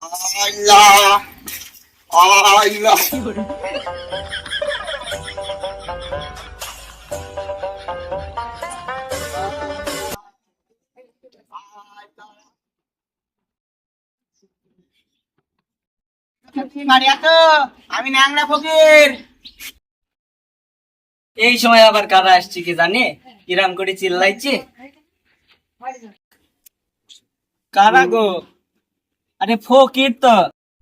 আল্লাহ আল্লাহ বাড়ি আছো? আমি ন্যাংরা ফকির। এই সময় আবার কারা আসছে কি জানে? কিরাম করে চিল্লাইছে। কারা গো? আরে ফকির তো।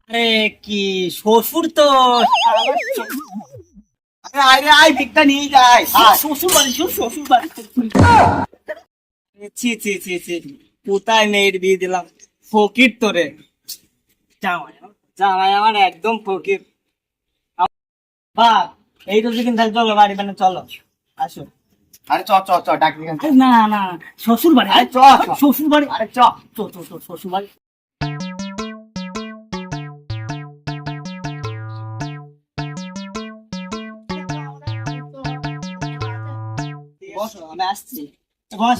আরে কি শ্বশুর তো। আরে আয় রে আয়, ভিক্ষা নিয়ে যায়। শ্বশুর বাড়ি, শ্বশুর বাড়ি। ছি ছি ছি ছি, কোথায় মেয়ের বিয়ে দিলাম? ফকির তো রে। জামাই জামাই আমার একদম ফকির। বাপ, এই তো যেদিন তাহলে চলো বাড়ি, মানে চলো আসো। আরে চ চ চ, ডাক দিকে না না, শ্বশুর বাড়ি। আরে চ চ। শ্বশুর বাড়ি। আরে চ। শ্বশুর বাড়ি। বসো, আমি আসছি। বস।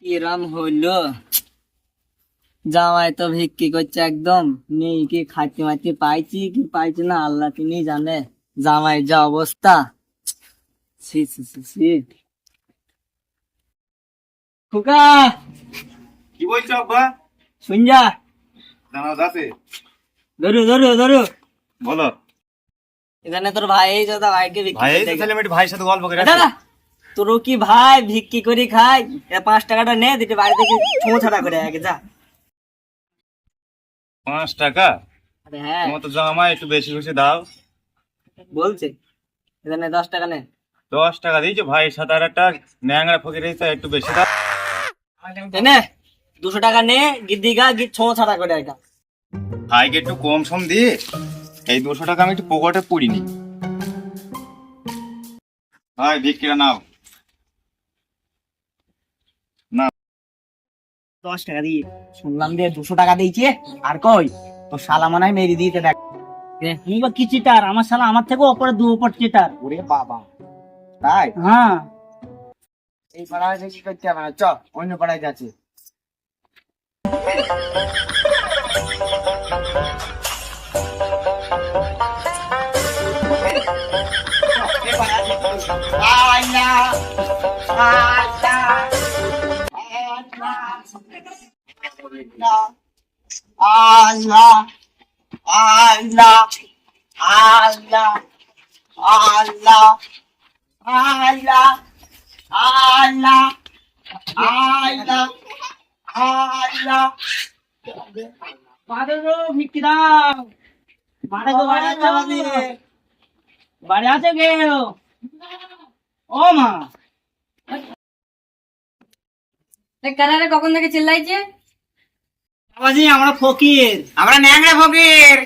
কিরাম হইলো? জামাই তো ভিক্ষি করছে একদম। নেই কি খাইতে মাইতে পাইছি কি পাইছি না আল্লাহ তিনি জানে। জামাই যা অবস্থা, ছি ছি ছি ছি। খোকা, কি বলছো আব্বা? শুন যা। দাঁড়াও যাচ্ছে। ধরু ধরু ধরু। বলো। এখানে তোর ভাই এই দাদা ভাইকে ভিক্ষি ভাই এই করতে তো তাহলে আমি একটু ভাইয়ের সাথে গল্প করে আসি। দাদা, তোর কি ভাই ভিক্ষি করে খাই? 5 টাকাটা নে, দিতে বাড়ি থেকে ছোঁছাড়া করে আগে যা। 5 টাকা? আরে হ্যাঁ, তোমার তো জামাই, একটু বেশি বেশি দাও। বলছে এখানে 10 টাকা নে। 10 টাকা দিয়েছো, ভাইয়ের সাথে আর একটা ন্যাংরা ফকির হয়েছে, একটু বেশি দাও। নে 200 টাকা নে, গিদ্দি গা গিদ ছোঁছাড়া করে এটা। ভাইকে একটু কম সম দিয়ে এই 200 টাকা আমি একটু পকেটে পুড়িনি। ভাই ভিক্ষিটা নাও। না 10 টাকা দিয়ে শুনলাম দিয়ে 200 টাকা দিয়েছে। আর কই তোর শালা মনে হয় মেরি দিতে দেখ। আমি বা কি চিটার? আমার শালা আমার থেকে ওপরে দু ওপর চিটার। ওরে বাবা, তাই? হ্যাঁ, এই পাড়ায় যে কি করতে হবে না, চ অন্য পাড়ায় যাচ্ছি। আল্লাহ আল্লাহ আল্লাহ আল্লাহ আল্লাহ আল্লাহ আল্লাহ আল্লাহ। মারে গো ভিক্ষি দাও। মারে গো, বাড়ি আছে বাড়ি? বাড়ি আছে কেউ? ও মা, কারারে কখন থেকে চিল্লাইছে? বাবাজি আমরা ফকির। আমরা ন্যাংরা ফকির।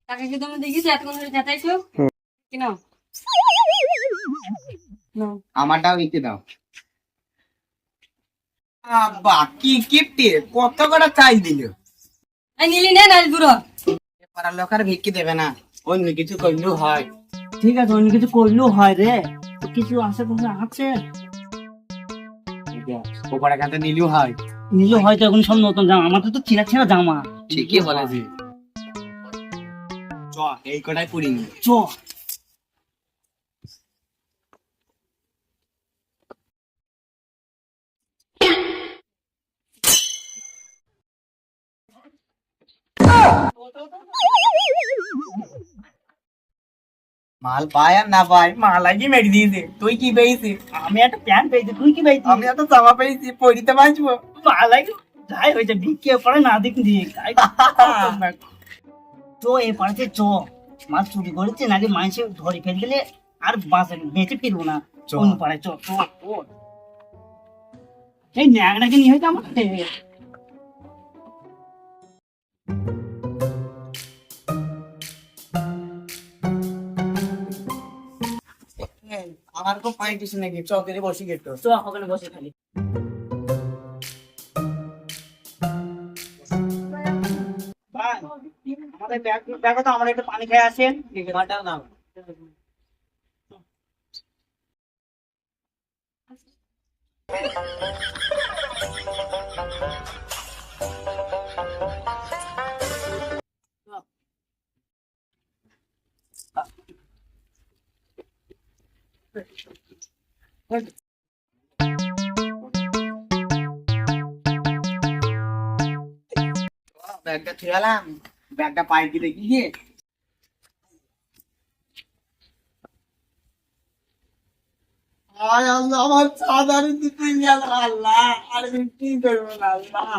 তাকে কি তুমি দেখিস এতক্ষণ ধরে চেঁচাইছো? কেন? আমারটাও দিতে দাও। আব্বা কি কিপটে, কত করে চাই দিল। এই নিলি নে নাইল বুড়ো। পাড়ার লোক আর ভিক্ষি দেবে না, অন্য কিছু করলেও হয়। ঠিক আছে, অন্য কিছু করলেও হয় রে। তো কিছু আছে, কোনো আছে ওপরে কাতে নিলেও হয়। নিলে হয়তো এখন সব নতুন জামা, আমাদের তো ছিঁড়া ছিঁড়া জামা। ঠিকই বলেছি। চ এই কটাই পুরিনি। চ। মাল পায় আর না পায়, মাল আগে মেরে দিয়েছে। তুই কি পেয়েছি? আমি একটা প্যান্ট পেয়েছি, তুই কি পেয়েছিস? আমি একটা জামা পেয়েছি, পরিতে বাঁচবো। মালাই যাই হয়েছে, ভিক্ষি পরে না দেখ দিয়ে তো এ পাড়াতে চ। মাছ চুরি করেছে নাকি মানুষে ধরে ফেল গেলে আর বেঁচে ফিরবো না। চ। অন্য পাড়ায় চ চ চ। এই ন্যাংরাকে নিয়ে হয়তো আমার আমার খুব পাই কিছু নাকি, চকেরে বসি গেট। চ ওখানে বসে খালি। ভাই, আমাদের ব্যাগ তো, আমরা একটু পানি খেয়ে আসেন। ঘাটাও নাও। ব্যাগটা থুয়ে এলাম। ব্যাগটা পাই কি দেখি গিয়ে। আয় আল্লাহ, আমার চাঁদারি দিতে গেল আল্লাহ, আর আমি কি করবো আল্লাহ।